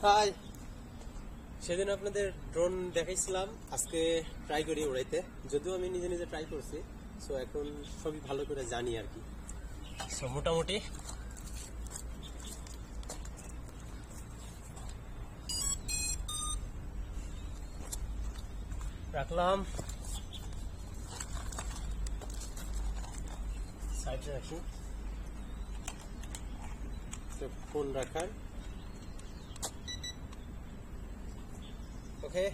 High, সেদিন আপনাদের drone দেখাইছিলাম, আজকে ট্রাই করি উড়াইতে। যদিও আমি নিজে নিজে ট্রাই করছি, সো এখন সবই ভালো করে জানি আর কি। সো মোটামুটি রাখলাম, সাইডে রাখি, ফোন রাখার। ওকে,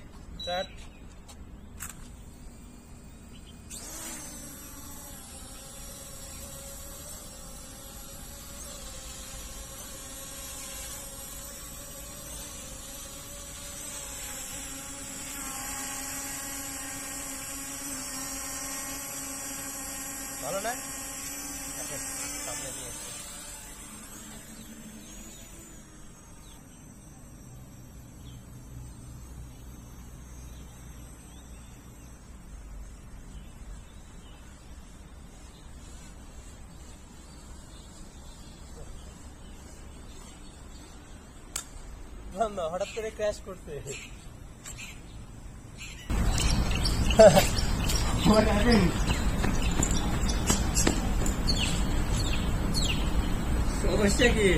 স্টার্ট। ভালো না? সামনে নিয়ে আসছি। না, হঠাৎ করে ক্র্যাশ করছে। সমস্যা কি,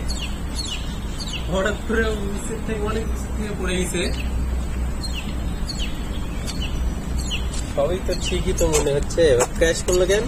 হঠাৎ করে অনেক থেকে পড়ে গেছে। সবই তো ঠিকই তো মনে হচ্ছে, ক্র্যাশ করলো কেন?